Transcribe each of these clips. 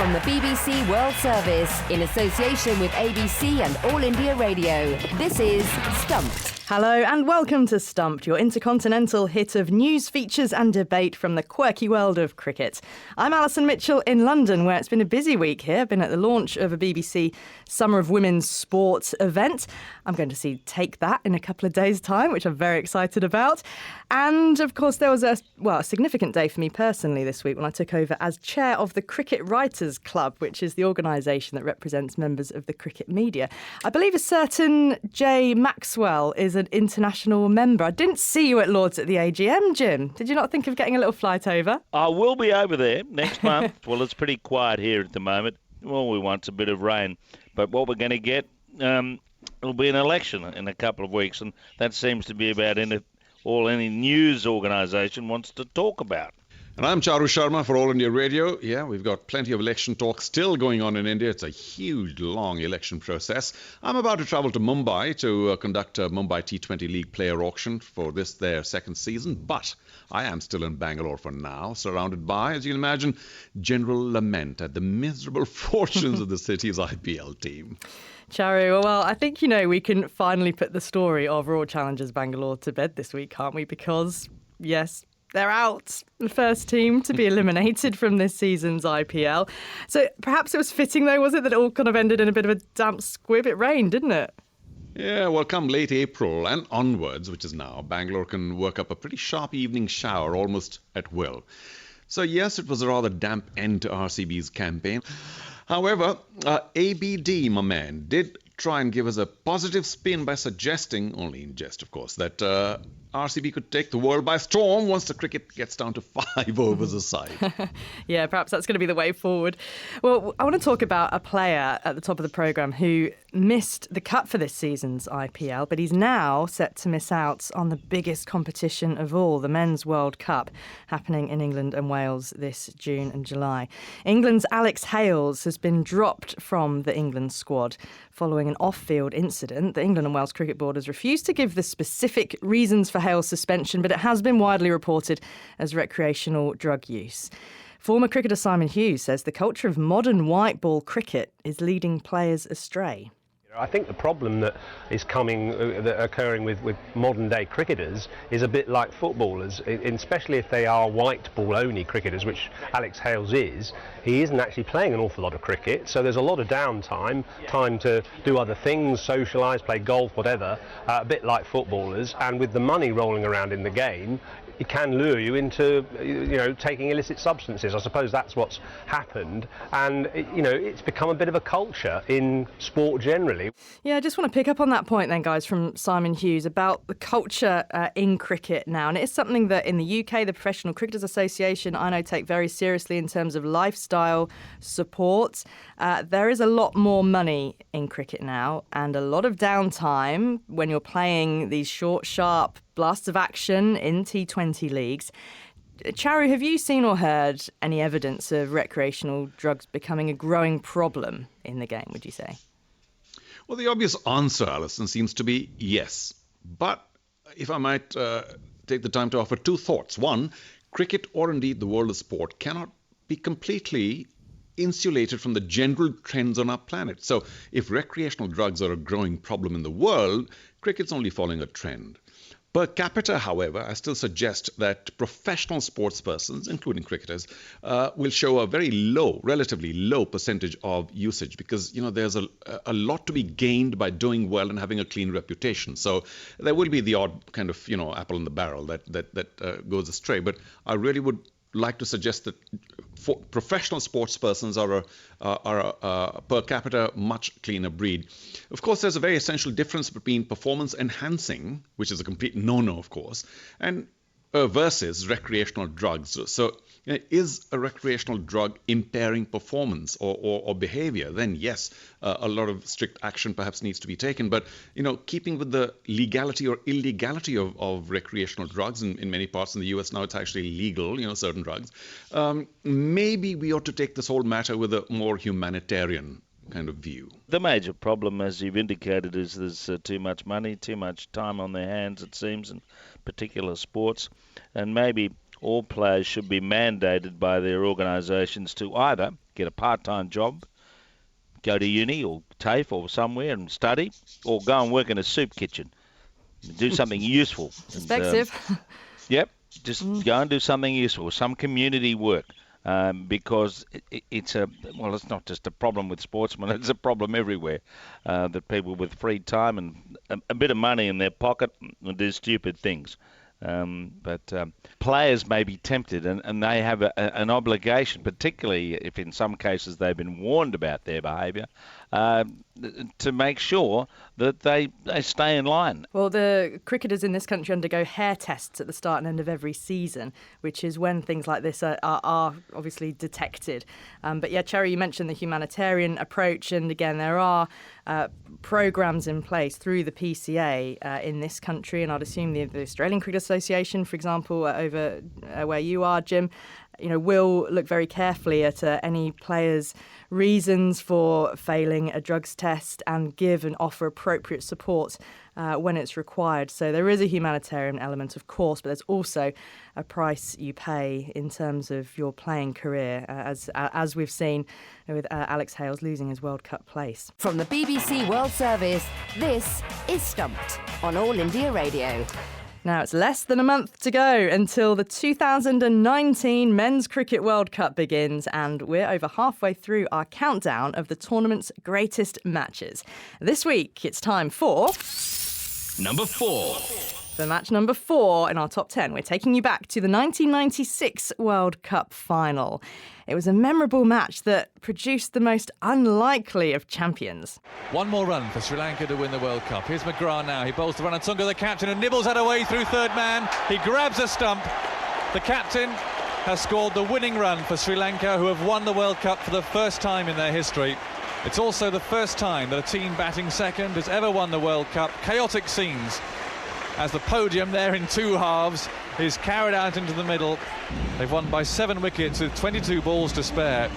from the BBC World Service in association with ABC and All India Radio. This is Stumped. Hello and welcome to Stumped, your intercontinental hit of news, features and debate from the quirky world of cricket. I'm Alison Mitchell in London, where it's been a busy week here. I've been at the launch of a BBC Summer of Women's Sport event. I'm going to see Take That in a couple of days' time, which I'm very excited about. And, of course, there was a significant day for me personally this week when I took over as chair of the Cricket Writers Club, which is the organisation that represents members of the cricket media. I believe a certain Maxwell is an international member. I didn't see you at Lord's at the AGM, Jim. Did you not think of getting a little flight over? I will be over there next month. Well, it's pretty quiet here at the moment. All we want's a bit of rain. But what we're going to get, it'll be an election in a couple of weeks, and that seems to be about all any news organisation wants to talk about. And I'm Charu Sharma for All India Radio. Yeah, we've got plenty of election talk still going on in India. It's a huge, long election process. I'm about to travel to Mumbai to conduct a Mumbai T20 League player auction for their second season. But I am still in Bangalore for now, surrounded by, as you can imagine, general lament at the miserable fortunes of the city's IPL team. Charu, well, I think, we can finally put the story of Royal Challengers Bangalore to bed this week, can't we? Because, yes, they're out, the first team to be eliminated from this season's IPL. So perhaps it was fitting, though, was it, that it all kind of ended in a bit of a damp squib? It rained, didn't it? Yeah, well, come late April and onwards, which is now, Bangalore can work up a pretty sharp evening shower almost at will. So, yes, it was a rather damp end to RCB's campaign. However, ABD, my man, did try and give us a positive spin by suggesting, only in jest, of course, that RCB could take the world by storm once the cricket gets down to 5 overs a side. Yeah, perhaps that's going to be the way forward. Well, I want to talk about a player at the top of the programme who missed the cut for this season's IPL, but he's now set to miss out on the biggest competition of all, the Men's World Cup, happening in England and Wales this June and July. England's Alex Hales has been dropped from the England squad following an off-field incident. The England and Wales Cricket Board has refused to give the specific reasons for Hale's suspension, but it has been widely reported as recreational drug use. Former cricketer Simon Hughes says the culture of modern white ball cricket is leading players astray. I think the problem that is occurring with modern day cricketers is a bit like footballers, especially if they are white ball only cricketers, which Alex Hales is. He isn't actually playing an awful lot of cricket, so there's a lot of downtime, time to do other things, socialise, play golf, whatever, a bit like footballers. And with the money rolling around in the game, it can lure you into, taking illicit substances. I suppose that's what's happened. And, it's become a bit of a culture in sport generally. Yeah, I just want to pick up on that point then, guys, from Simon Hughes about the culture in cricket now. And it is something that in the UK, the Professional Cricketers Association, I know, take very seriously in terms of lifestyle support. There is a lot more money in cricket now and a lot of downtime when you're playing these short, sharp blasts of action in T20 leagues. Charu, have you seen or heard any evidence of recreational drugs becoming a growing problem in the game, would you say? Well, the obvious answer, Alison, seems to be yes. But if I might take the time to offer two thoughts. One, cricket, or indeed the world of sport, cannot be completely insulated from the general trends on our planet. So if recreational drugs are a growing problem in the world, cricket's only following a trend. Per capita, however, I still suggest that professional sportspersons, including cricketers, will show a very low, relatively low percentage of usage because, there's a lot to be gained by doing well and having a clean reputation. So there will be the odd kind of, apple in the barrel that goes astray. But I really would like to suggest that professional sportspersons are a per capita much cleaner breed. Of course, there's a very essential difference between performance enhancing, which is a complete no-no, of course, and versus recreational drugs. So is a recreational drug impairing performance or behavior? Then yes, a lot of strict action perhaps needs to be taken. But, keeping with the legality or illegality of recreational drugs, in many parts in the US now it's actually legal, certain drugs, maybe we ought to take this whole matter with a more humanitarian kind of view. The major problem, as you've indicated, is there's too much money, too much time on their hands, it seems, in particular sports. And maybe all players should be mandated by their organisations to either get a part-time job, go to uni or TAFE or somewhere and study, or go and work in a soup kitchen. Do something useful. Perspective. Yep, just go and do something useful, some community work. Because it's not just a problem with sportsmen, it's a problem everywhere, that people with free time and a bit of money in their pocket do stupid things. But players may be tempted, and they have an obligation, particularly if in some cases they've been warned about their behaviour, to make sure that they stay in line. Well, the cricketers in this country undergo hair tests at the start and end of every season, which is when things like this are obviously detected. But yeah, Charu, you mentioned the humanitarian approach, and again, there are programmes in place through the PCA in this country, and I'd assume the Australian Cricket Association, for example, over where you are, Jim, will look very carefully at any players' reasons for failing a drugs test and give and offer appropriate support when it's required. So there is a humanitarian element, of course, but there's also a price you pay in terms of your playing career, as we've seen with Alex Hales losing his World Cup place. From the BBC World Service, this is Stumped on All India Radio. Now, it's less than a month to go until the 2019 Men's Cricket World Cup begins, and we're over halfway through our countdown of the tournament's greatest matches. This week, it's time for... Number 4. For match number 4 in our top 10, we're taking you back to the 1996 World Cup final. It was a memorable match that produced the most unlikely of champions. One more run for Sri Lanka to win the World Cup. Here's McGrath now. He bowls to Ranatunga, the captain, and nibbles that away through third man. He grabs a stump. The captain has scored the winning run for Sri Lanka, who have won the World Cup for the first time in their history. It's also the first time that a team batting second has ever won the World Cup. Chaotic scenes as the podium there in two halves is carried out into the middle. They've won by 7 wickets with 22 balls to spare,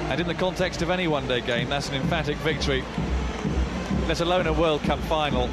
and in the context of any one-day game, that's an emphatic victory, let alone a World Cup final.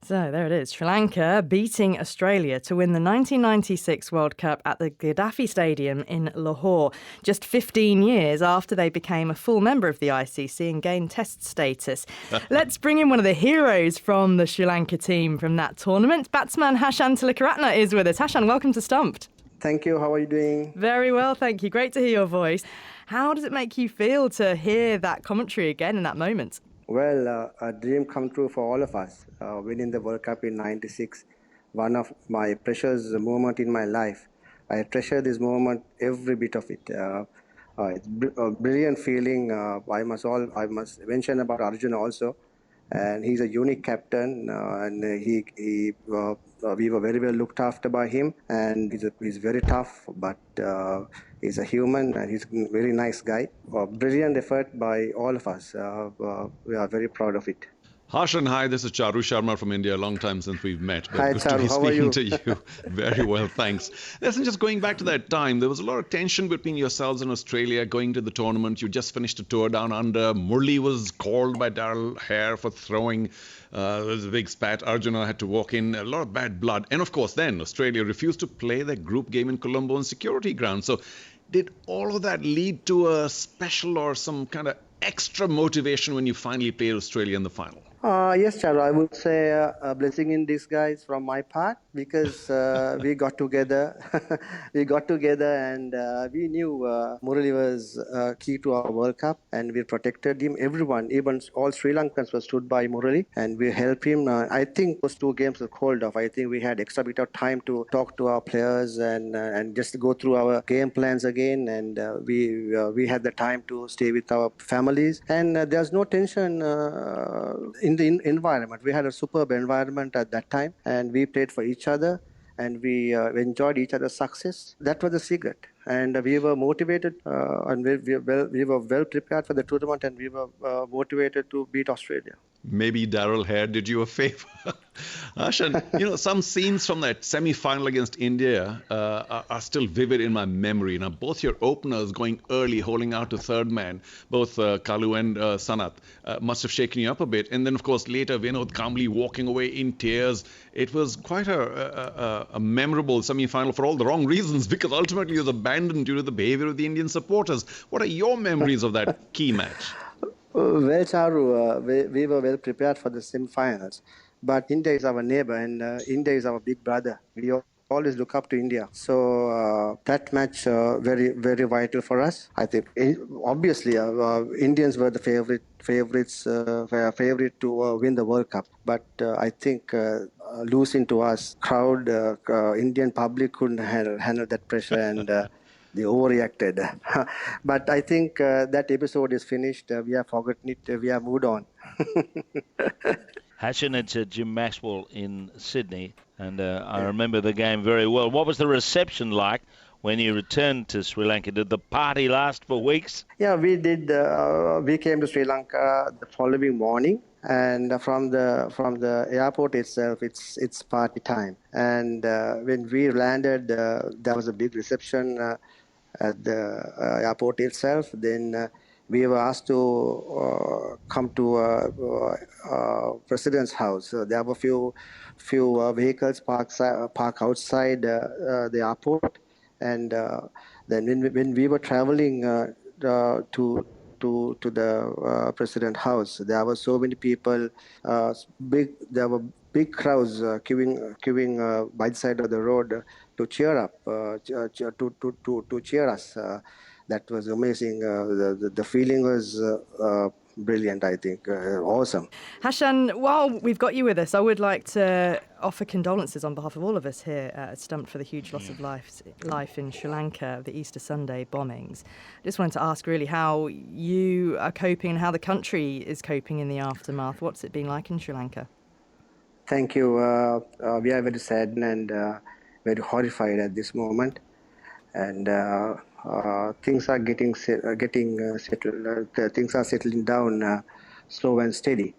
So there it is, Sri Lanka beating Australia to win the 1996 World Cup at the Gaddafi Stadium in Lahore, just 15 years after they became a full member of the ICC and gained Test status. Let's bring in one of the heroes from the Sri Lanka team from that tournament. Batsman Hashan Tilakaratne is with us. Hashan, welcome to Stumped. Thank you. How are you doing? Very well, thank you. Great to hear your voice. How does it make you feel to hear that commentary again in that moment? Well, a dream come true for all of us. Winning the World Cup in '96, one of my precious moment in my life. I treasure this moment, every bit of it. It's a brilliant feeling. I must mention about Arjun also, and he's a unique captain, and we were very well looked after by him, and he's very tough, but he's a human, and he's a very nice guy. Brilliant effort by all of us. We are very proud of it. Harshan, hi, this is Charu Sharma from India. Long time since we've met. But Hi, good Charu, to be how are speaking you? to you. Very well, thanks. Listen, just going back to that time, there was a lot of tension between yourselves and Australia going to the tournament. You just finished a tour down under. Murli was called by Daryl Hare for throwing. There was a big spat. Arjuna had to walk in. A lot of bad blood. And of course, then Australia refused to play their group game in Colombo on security grounds. So did all of that lead to a special or some kind of extra motivation when you finally played Australia in the final? Yes, Charu, I would say a blessing in disguise from my part, because we got together. And we knew Murali was key to our World Cup, and we protected him. Everyone, even all Sri Lankans, were stood by Murali, and we helped him. I think those 2 games were called off. I think we had extra bit of time to talk to our players and just go through our game plans again. And we had the time to stay with our families, and there's no tension in the environment. We had a superb environment at that time, and we played for each other, and we enjoyed each other's success. That was the secret. and we were motivated, and we were well prepared for the tournament, and we were motivated to beat Australia. Maybe Daryl Hare did you a favor. Ashan, some scenes from that semi-final against India are still vivid in my memory. Now, both your openers going early, holding out to third man, both Kalu and Sanath, must have shaken you up a bit. And then, of course, later, Vinod calmly walking away in tears. It was quite a memorable semi-final for all the wrong reasons, because ultimately it was abandoned due to the behavior of the Indian supporters. What are your memories of that key match? Well, Charu, we were well prepared for the semi-finals, but India is our neighbor, and India is our big brother. We always look up to India. So that match very, very vital for us. I think obviously Indians were the favorites to win the World Cup. But I think losing to us, crowd, Indian public couldn't handle that pressure, and they overreacted. But I think that episode is finished. We have forgotten it. We have moved on. Hassan, it's Jim Maxwell in Sydney, and I remember the game very well. What was the reception like when you returned to Sri Lanka? Did the party last for weeks? Yeah, we did. We came to Sri Lanka the following morning, and from the airport itself, it's party time. And when we landed, there was a big reception at the airport itself. Then we were asked to come to President's house. There were few vehicles parked outside the airport, and then when we were traveling to the President house, there were so many people. There were big crowds queuing by the side of the road to cheer up, to cheer us. That was amazing. The feeling was brilliant, I think. Awesome. Hashan, while we've got you with us, I would like to offer condolences on behalf of all of us here at Stumped for the huge loss of life in Sri Lanka, the Easter Sunday bombings. I just wanted to ask really how you are coping and how the country is coping in the aftermath. What's it been like in Sri Lanka? Thank you. We are very saddened and very horrified at this moment. And things are getting settled. Things are settling down slow and steady,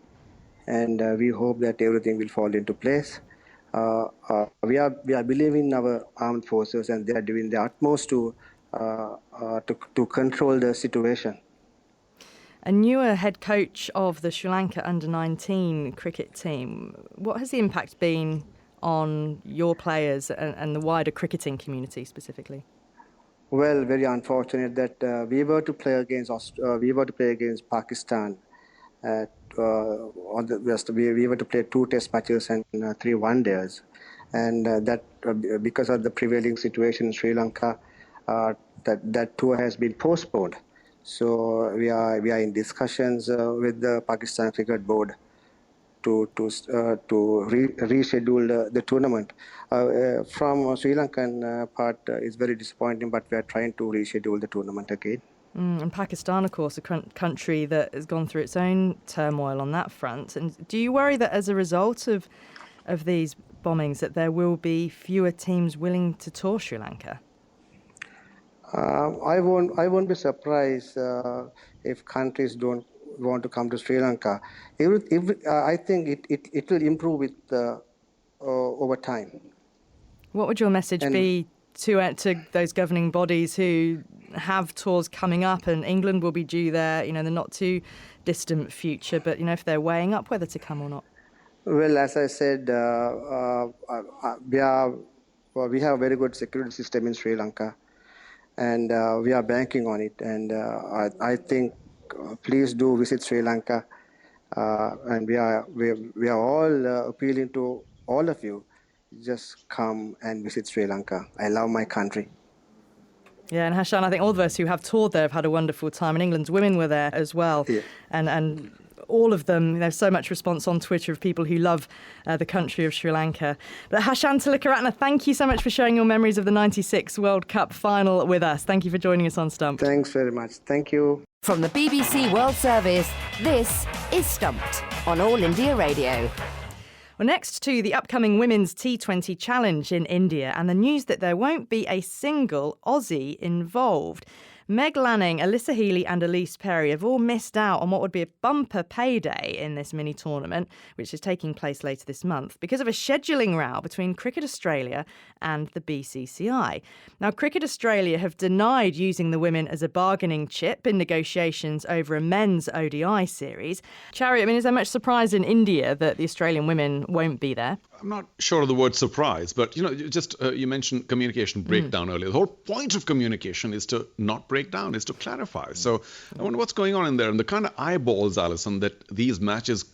and we hope that everything will fall into place. We are believing in our armed forces, and they are doing their utmost to control the situation. And you are head coach of the Sri Lanka under-19 cricket team. What has the impact been on your players and the wider cricketing community specifically? Well, very unfortunate that we were to play against Pakistan. On the west, we were to play 2 test matches and 3 one-days, and that because of the prevailing situation in Sri Lanka, that tour has been postponed. So we are in discussions with the Pakistan Cricket Board to reschedule the tournament. From Sri Lankan part, it's very disappointing, but we are trying to reschedule the tournament again. And Pakistan, of course, a country that has gone through its own turmoil on that front. And do you worry that as a result of these bombings that there will be fewer teams willing to tour Sri Lanka? I won't be surprised if countries don't want to come to Sri Lanka. I think it will improve with over time. What would your message be to those governing bodies who have tours coming up, and England will be due there, in the not too distant future, but if they're weighing up whether to come or not? Well, as I said, we have a very good security system in Sri Lanka, and we are banking on it. And I think please do visit Sri Lanka, and we are all appealing to all of you. Just come and visit Sri Lanka. I love my country. Yeah, and Hashan, I think all of us who have toured there have had a wonderful time, and England's women were there as well. Yeah. And all of them, there's so much response on Twitter of people who love the country of Sri Lanka. But Hashan Tilakaratne, thank you so much for sharing your memories of the 96 World Cup final with us. Thank you for joining us on Stumped. Thanks very much. Thank you. From the BBC World Service, this is Stumped on All India Radio. Well, next to the upcoming Women's T20 Challenge in India and the news that there won't be a single Aussie involved. Meg Lanning, Alyssa Healy and Elise Perry have all missed out on what would be a bumper payday in this mini-tournament, which is taking place later this month, because of a scheduling row between Cricket Australia and the BCCI. Now, Cricket Australia have denied using the women as a bargaining chip in negotiations over a men's ODI series. Charu, I mean, is there much surprise in India that the Australian women won't be there? I'm not sure of the word surprise, but, you mentioned communication breakdown earlier. The whole point of communication is to not break down, is to clarify. So I wonder what's going on in there, and the kind of eyeballs, Alison, that these matches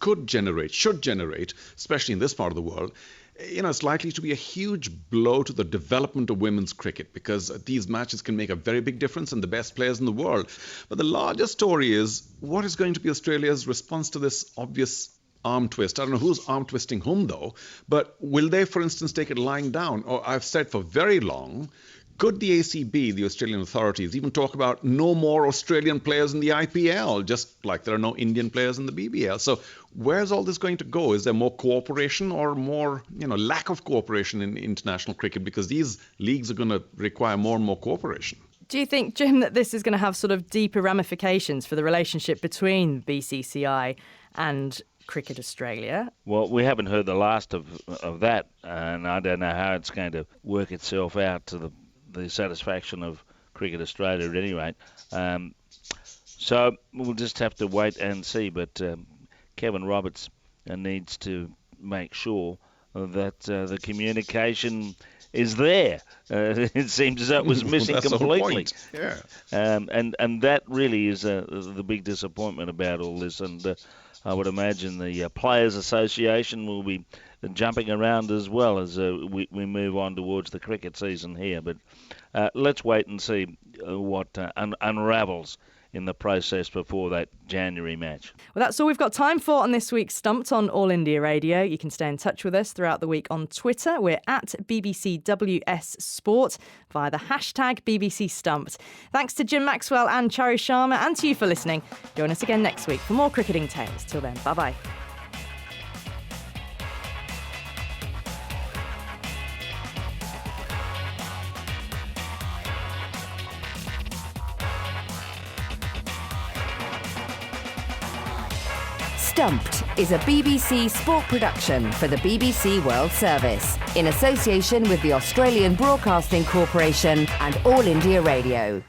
should generate, especially in this part of the world. It's likely to be a huge blow to the development of women's cricket, because these matches can make a very big difference in the best players in the world. But the larger story is, what is going to be Australia's response to this obvious arm twist? I don't know who's arm twisting whom, though, but will they, for instance, take it lying down? Or I've said for very long, could the ACB, the Australian authorities, even talk about no more Australian players in the IPL, just like there are no Indian players in the BBL? So where's all this going to go? Is there more cooperation or more, lack of cooperation in international cricket? Because these leagues are going to require more and more cooperation. Do you think, Jim, that this is going to have sort of deeper ramifications for the relationship between BCCI and Cricket Australia? Well, we haven't heard the last of that, and I don't know how it's going to work itself out to the satisfaction of Cricket Australia at any rate. So we'll just have to wait and see. But Kevin Roberts needs to make sure that the communication is there. It seems as though it was missing completely. Yeah. And that really is the big disappointment about all this. And I would imagine the Players Association will be jumping around as well as we move on towards the cricket season here. But let's wait and see what unravels in the process before that January match. Well, that's all we've got time for on this week's Stumped on All India Radio. You can stay in touch with us throughout the week on Twitter. We're at BBCWS Sport via the hashtag BBC Stumped. Thanks to Jim Maxwell and Charu Sharma, and to you for listening. Join us again next week for more cricketing tales. Till then, bye-bye. Stumped is a BBC sport production for the BBC World Service in association with the Australian Broadcasting Corporation and All India Radio.